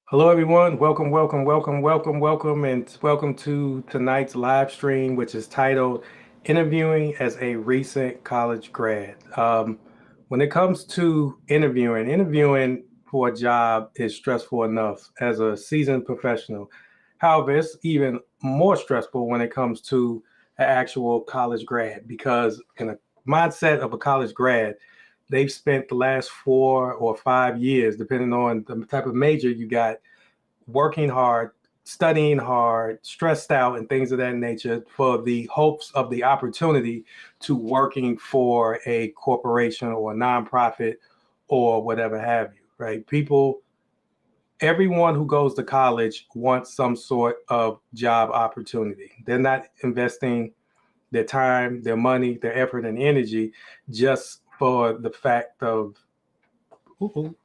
Hello, everyone. And welcome to tonight's live stream, which is titled Interviewing as a Recent College Grad. When it comes to interviewing for a job is stressful enough as a seasoned professional. However, it's even more stressful when it comes to an actual college grad because, in a mindset of a college grad, they've spent the last 4 or 5 years, depending on the type of major you got, working hard, studying hard, stressed out, and things of that nature for the hopes of the opportunity to working for a corporation or a nonprofit or whatever have you, right? Everyone who goes to college wants some sort of job opportunity. They're not investing their time, their money, their effort, and energy just for the fact of, ooh,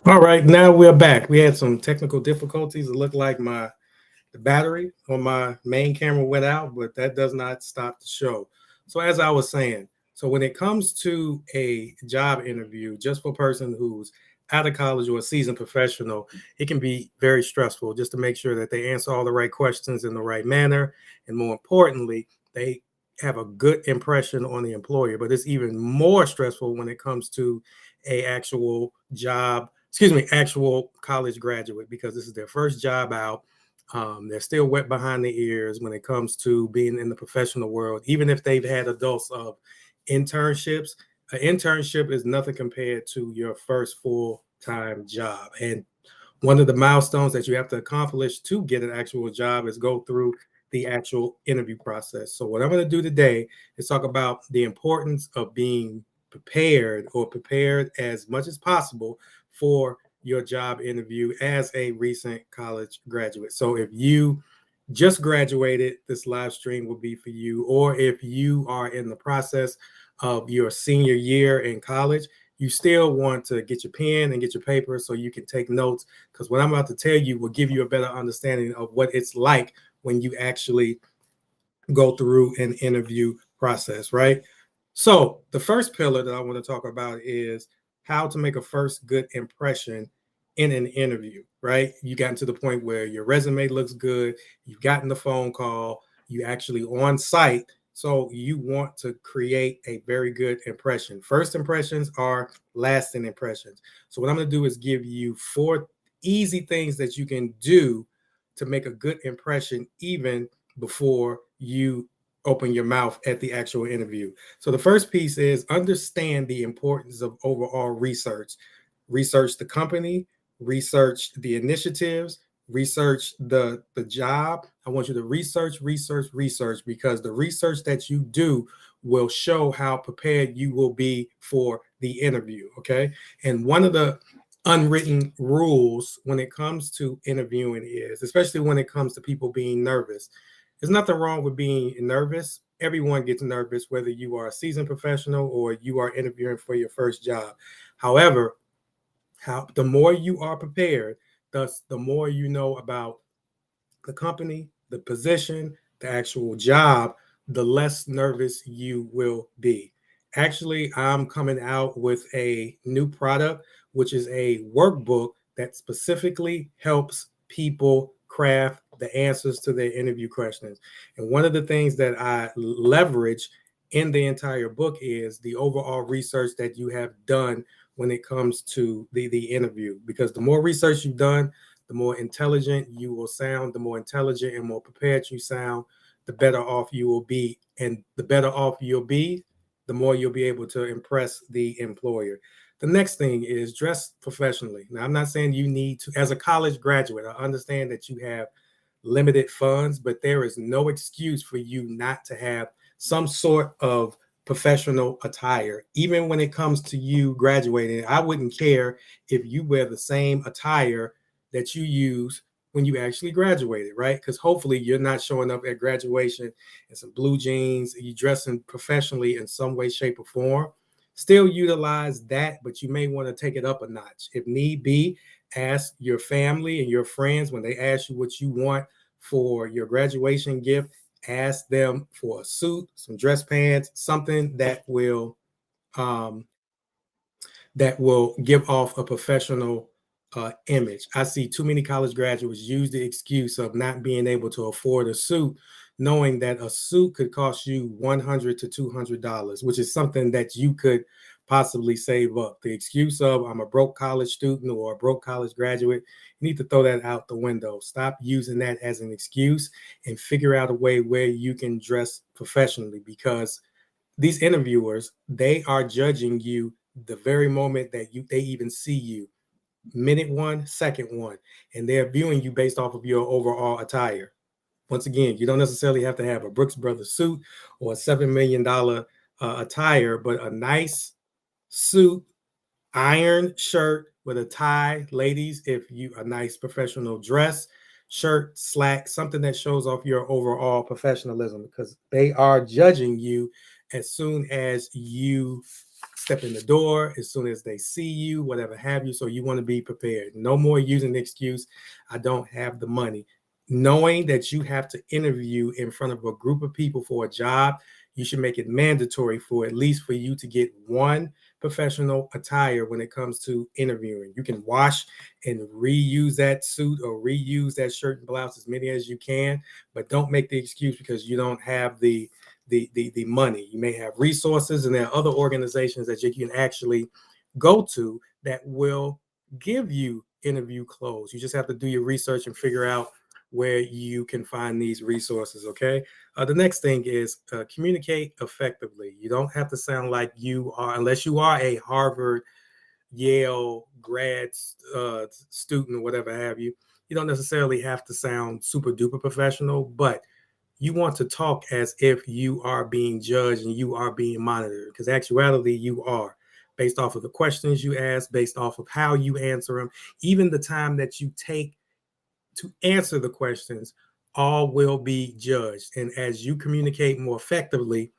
all right, now we're back. We had some technical difficulties. It looked like the battery on my main camera went out, but that does not stop the show. So as I was saying, so when it comes to a job interview, just for a person who's out of college or a seasoned professional, it can be very stressful just to make sure that they answer all the right questions in the right manner. And more importantly, they have a good impression on the employer. But it's even more stressful when it comes to a actual job, actual college graduate, because this is their first job out. They're still wet behind the ears when it comes to being in the professional world, even if they've had adults of internships. An internship is nothing compared to your first full-time job. And one of the milestones that you have to accomplish to get an actual job is go through the actual interview process. So, what I'm going to do today is talk about the importance of being prepared or prepared as much as possible for your job interview as a recent college graduate. So, if you just graduated, this live stream will be for you. Or if you are in the process of your senior year in college, you still want to get your pen and get your paper so you can take notes, because what I'm about to tell you will give you a better understanding of what it's like when you actually go through an interview process, right? So, the first pillar that I want to talk about is how to make a first good impression in an interview, right? You gotten to the point where your resume looks good, you've gotten the phone call, you actually on site. So, you want to create a very good impression. First impressions are lasting impressions. So, what I'm going to do is give you 4 easy things that you can do to make a good impression even before you open your mouth at the actual interview. So the first piece is understand the importance of overall research. Research the company, research the initiatives, research the job. I want you to research because the research that you do will show how prepared you will be for the interview. Okay. And one of the unwritten rules when it comes to interviewing is, especially when it comes to people being nervous, there's nothing wrong with being nervous. Everyone gets nervous, whether you are a seasoned professional or you are interviewing for your first job. However, the more you are prepared, thus the more you know about the company, the position, the actual job, the less nervous you will be. Actually, I'm coming out with a new product, which is a workbook that specifically helps people craft the answers to their interview questions. And one of the things that I leverage in the entire book is the overall research that you have done when it comes to the interview. Because the more research you've done, the more intelligent you will sound, the more intelligent and more prepared you sound, the better off you will be. And the better off you'll be, the more you'll be able to impress the employer. The next thing is dress professionally. Now, I'm not saying you need to, as a college graduate, I understand that you have limited funds, but there is no excuse for you not to have some sort of professional attire. Even when it comes to you graduating, I wouldn't care if you wear the same attire that you use when you actually graduated, right? Because hopefully you're not showing up at graduation in some blue jeans, you dressing professionally in some way, shape, or form. Still utilize that, but you may want to take it up a notch. If need be, ask your family and your friends when they ask you what you want for your graduation gift. Ask them for a suit, some dress pants, something um, that will give off a professional image. I see too many college graduates use the excuse of not being able to afford a suit, knowing that a suit could cost you $100 to $200, which is something that you could possibly save up. The excuse of I'm a broke college student or a broke college graduate, you need to throw that out the window. Stop using that as an excuse and figure out a way where you can dress professionally, because these interviewers, they are judging you the very moment that they even see you, minute one, second one, and they're viewing you based off of your overall attire. Once again, you don't necessarily have to have a Brooks Brothers suit or a $7 million attire, but a nice suit, iron shirt with a tie, ladies, if you a nice professional dress, shirt, slack, something that shows off your overall professionalism, because they are judging you as soon as you step in the door, as soon as they see you, whatever have you. So you want to be prepared. No more using the excuse, I don't have the money. Knowing that you have to interview in front of a group of people for a job, you should make it mandatory for at least for you to get one professional attire when it comes to interviewing. You can wash and reuse that suit or reuse that shirt and blouse as many as you can, but don't make the excuse because you don't have the money. You may have resources, and there are other organizations that you can actually go to that will give you interview clothes. You just have to do your research and figure out where you can find these resources. Okay. The next thing is communicate effectively. You don't have to sound like you are, unless you are a Harvard, Yale grad student or whatever have you. You don't necessarily have to sound super duper professional, but you want to talk as if you are being judged and you are being monitored, because actuality you are, based off of the questions you ask, based off of how you answer them, even the time that you take to answer the questions, all will be judged. And as you communicate more effectively,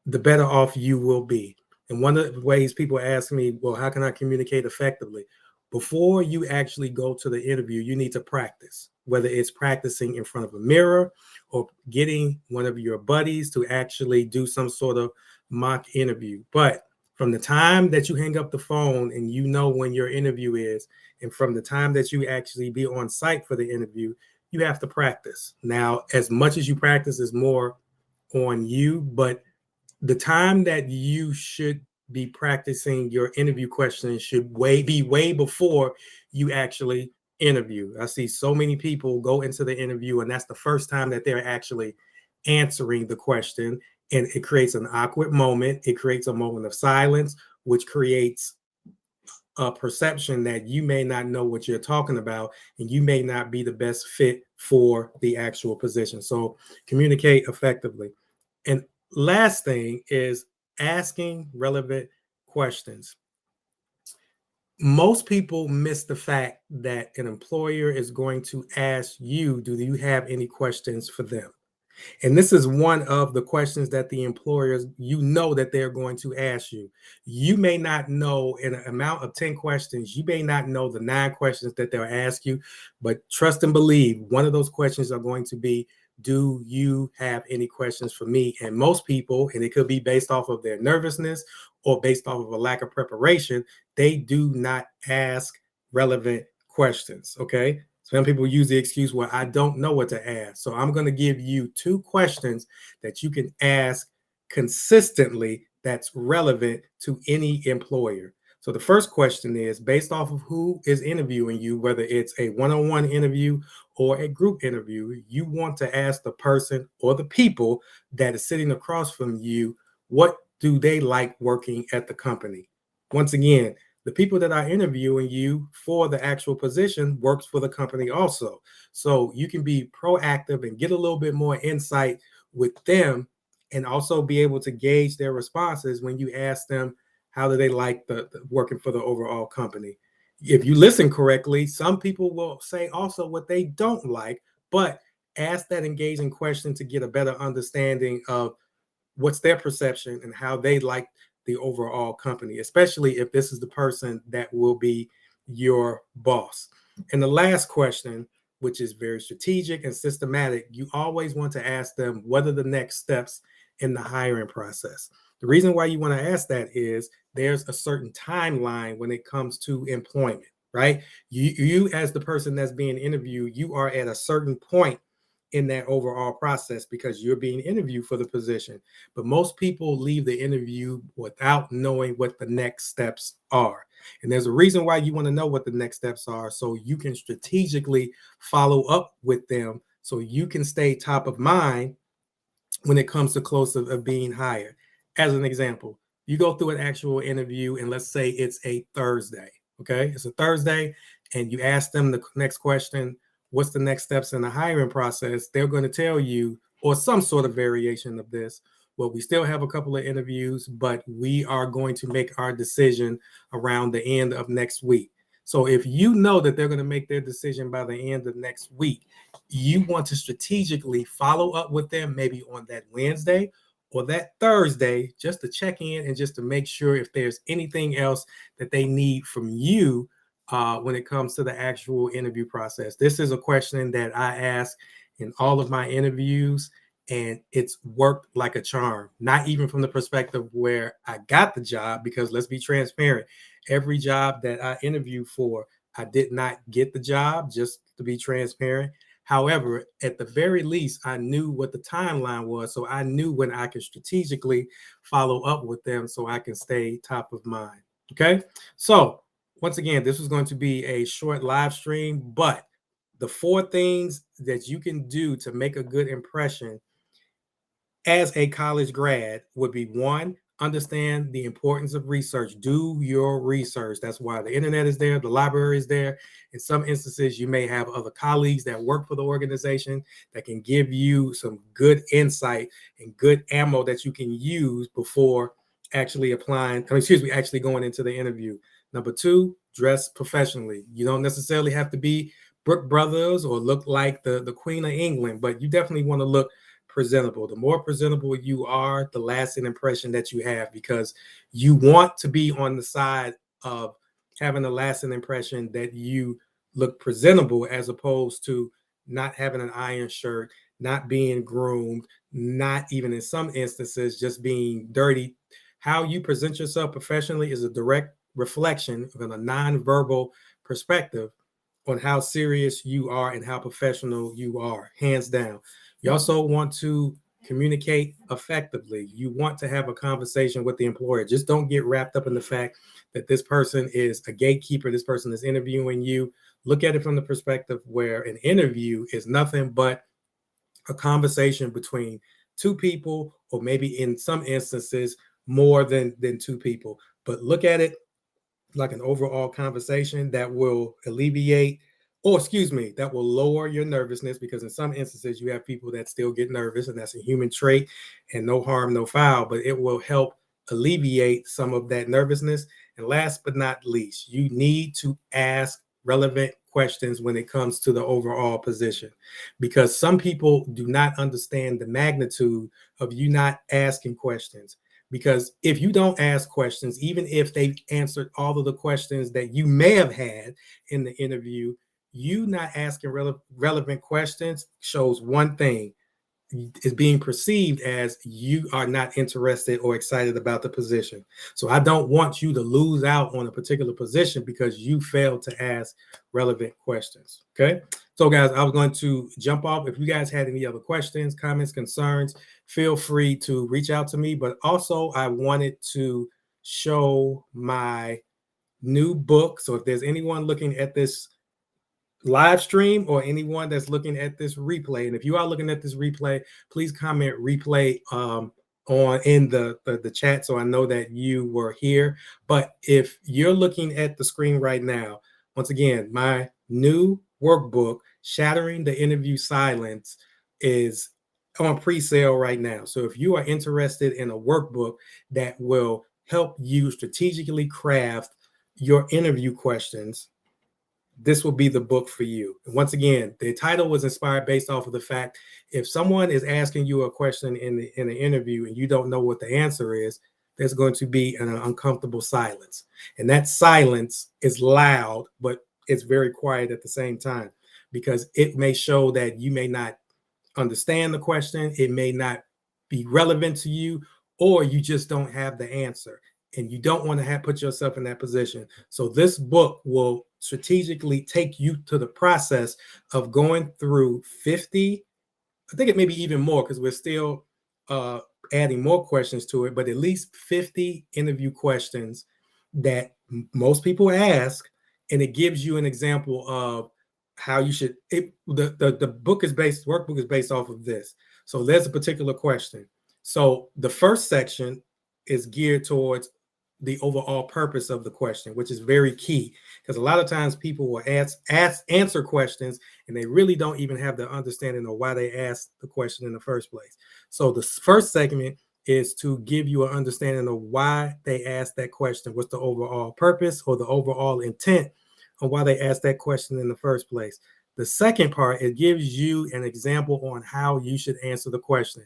the better off you will be. And one of the ways people ask me, well, how can I communicate effectively? Before you actually go to the interview, you need to practice, whether it's practicing in front of a mirror or getting one of your buddies to actually do some sort of mock interview. But from the time that you hang up the phone and you know when your interview is, and from the time that you actually be on site for the interview, you have to practice. Now, as much as you practice is more on you, but the time that you should be practicing your interview questions should be way before you actually interview. I see so many people go into the interview and that's the first time that they're actually answering the question, and it creates an awkward moment. It creates a moment of silence, which creates a perception that you may not know what you're talking about and you may not be the best fit for the actual position. So communicate effectively. And last thing is asking relevant questions. Most people miss the fact that an employer is going to ask you, do you have any questions for them? And this is one of the questions that the employers, you know, that they're going to ask you. You may not know, in an amount of 10 questions, you may not know the 9 questions that they'll ask you, but trust and believe one of those questions are going to be, do you have any questions for me? And most people, and it could be based off of their nervousness or based off of a lack of preparation, they do not ask relevant questions. Okay. Some people use the excuse, well, I don't know what to ask. So I'm going to give you 2 questions that you can ask consistently that's relevant to any employer. So the first question is based off of who is interviewing you, whether it's a one-on-one interview or a group interview, you want to ask the person or the people that is sitting across from you, what do they like working at the company? Once again, the people that are interviewing you for the actual position works for the company also. So you can be proactive and get a little bit more insight with them and also be able to gauge their responses when you ask them how do they like the working for the overall company. If you listen correctly, some people will say also what they don't like, but ask that engaging question to get a better understanding of what's their perception and how they like the overall company, especially if this is the person that will be your boss. And the last question, which is very strategic and systematic, you always want to ask them what are the next steps in the hiring process. The reason why you want to ask that is there's a certain timeline when it comes to employment, right? You as the person that's being interviewed, you are at a certain point in that overall process because you're being interviewed for the position. But most people leave the interview without knowing what the next steps are. And there's a reason why you want to know what the next steps are so you can strategically follow up with them so you can stay top of mind when it comes to close of being hired. As an example, you go through an actual interview and let's say it's a Thursday, okay? It's a Thursday and you ask them the next question, what's the next steps in the hiring process? They're going to tell you, or some sort of variation of this, well, we still have a couple of interviews, but we are going to make our decision around the end of next week. So if you know that they're going to make their decision by the end of next week, you want to strategically follow up with them maybe on that Wednesday or that Thursday just to check in and just to make sure if there's anything else that they need from you when it comes to the actual interview process. This is a question that I ask in all of my interviews, and it's worked like a charm. Not even from the perspective where I got the job, because let's be transparent. Every job that I interview for, I did not get the job, just to be transparent. However, at the very least, I knew what the timeline was. So I knew when I could strategically follow up with them so I can stay top of mind. Okay. So once again, this was going to be a short live stream, but the 4 things that you can do to make a good impression as a college grad would be: 1, understand the importance of research. Do your research. That's why the internet is there, the library is there. In some instances, you may have other colleagues that work for the organization that can give you some good insight and good ammo that you can use before actually actually going into the interview. Number 2, dress professionally. You don't necessarily have to be Brooke Brothers or look like the Queen of England, but you definitely want to look presentable. The more presentable you are, the lasting impression that you have, because you want to be on the side of having a lasting impression that you look presentable, as opposed to not having an iron shirt, not being groomed, not even in some instances just being dirty. How you present yourself professionally is a direct reflection of a nonverbal perspective on how serious you are and how professional you are, hands down. You also want to communicate effectively. You want to have a conversation with the employer. Just don't get wrapped up in the fact that this person is a gatekeeper, this person is interviewing you. Look at it from the perspective where an interview is nothing but a conversation between 2 people, or maybe in some instances more than 2 people. But look at it like an overall conversation that will alleviate, or excuse me, that will lower your nervousness, because in some instances you have people that still get nervous, and that's a human trait, and no harm, no foul, but it will help alleviate some of that nervousness. And last but not least, you need to ask relevant questions when it comes to the overall position, because some people do not understand the magnitude of you not asking questions. Because if you don't ask questions, even if they've answered all of the questions that you may have had in the interview, you not asking relevant questions shows one thing: is being perceived as you are not interested or excited about the position. So I don't want you to lose out on a particular position because you failed to ask relevant questions. Okay. So guys, I was going to jump off. If you guys had any other questions, comments, concerns, feel free to reach out to me. But also I wanted to show my new book. So if there's anyone looking at this live stream or anyone that's looking at this replay, and if you are looking at this replay, please comment replay on in the chat so I know that you were here. But if you're looking at the screen right now, once again, my new workbook, Shattering the Interview Silence, is on pre-sale right now. So if you are interested in a workbook that will help you strategically craft your interview questions, this will be the book for you. And once again, the title was inspired based off of the fact if someone is asking you a question in an interview and you don't know what the answer is, there's going to be an uncomfortable silence. And that silence is loud, but it's very quiet at the same time, because it may show that you may not understand the question, it may not be relevant to you, or you just don't have the answer. And you don't want to put yourself in that position. So this book will strategically take you to the process of going through 50, I think it may be even more because we're still adding more questions to it, but at least 50 interview questions that most people ask. And it gives you an example of how you should, the book is based, workbook is based off of this. So there's a particular question. So the first section is geared towards the overall purpose of the question, which is very key, because a lot of times people will answer questions and they really don't even have the understanding of why they asked the question in the first place. So the first segment is to give you an understanding of why they asked that question. What's the overall purpose or the overall intent on why they asked that question in the first place? The second part, it gives you an example on how you should answer the question.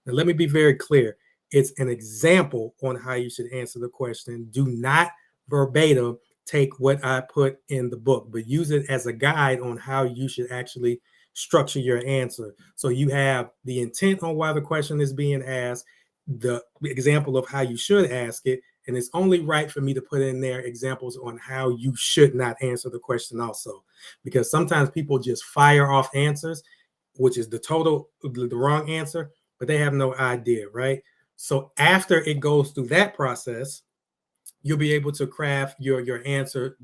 Now, let me be very clear. It's an example on how you should answer the question. Do not verbatim take what I put in the book, but use it as a guide on how you should actually structure your answer. So you have the intent on why the question is being asked, the example of how you should ask it, and it's only right for me to put in there examples on how you should not answer the question also, because sometimes people just fire off answers, which is the wrong answer, but they have no idea, right? So after it goes through that process, you'll be able to craft your answer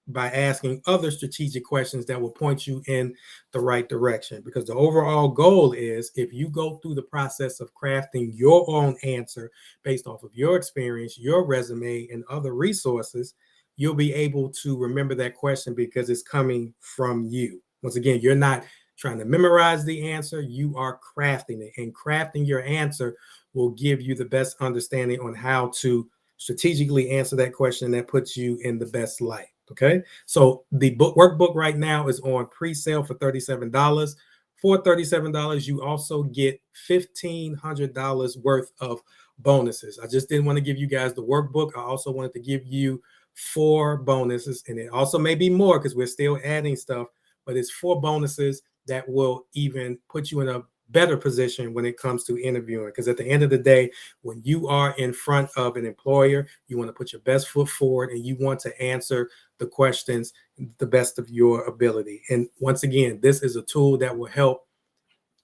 by asking other strategic questions that will point you in the right direction. Because the overall goal is, if you go through the process of crafting your own answer based off of your experience, your resume, and other resources, you'll be able to remember that question because it's coming from you. Once again, you're not trying to memorize the answer, you are crafting it. And crafting your answer will give you the best understanding on how to strategically answer that question that puts you in the best light. Okay, so the book workbook right now is on pre-sale for $37. For $37, you also get $1,500 worth of bonuses. I just didn't want to give you guys the workbook. I also wanted to give you 4 bonuses, and it also may be more because we're still adding stuff, but it's 4 bonuses that will even put you in a better position when it comes to interviewing. Because at the end of the day, when you are in front of an employer, you want to put your best foot forward and you want to answer the questions the best of your ability. And once again, this is a tool that will help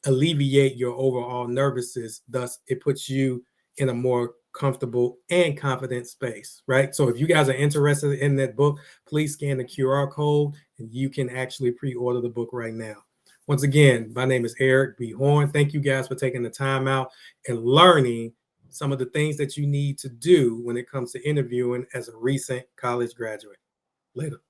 alleviate your overall nervousness. Thus, it puts you in a more comfortable and confident space, right? So if you guys are interested in that book, please scan the QR code and you can actually pre-order the book right now. Once again, my name is Eric B. Horn. Thank you guys for taking the time out and learning some of the things that you need to do when it comes to interviewing as a recent college graduate. Later.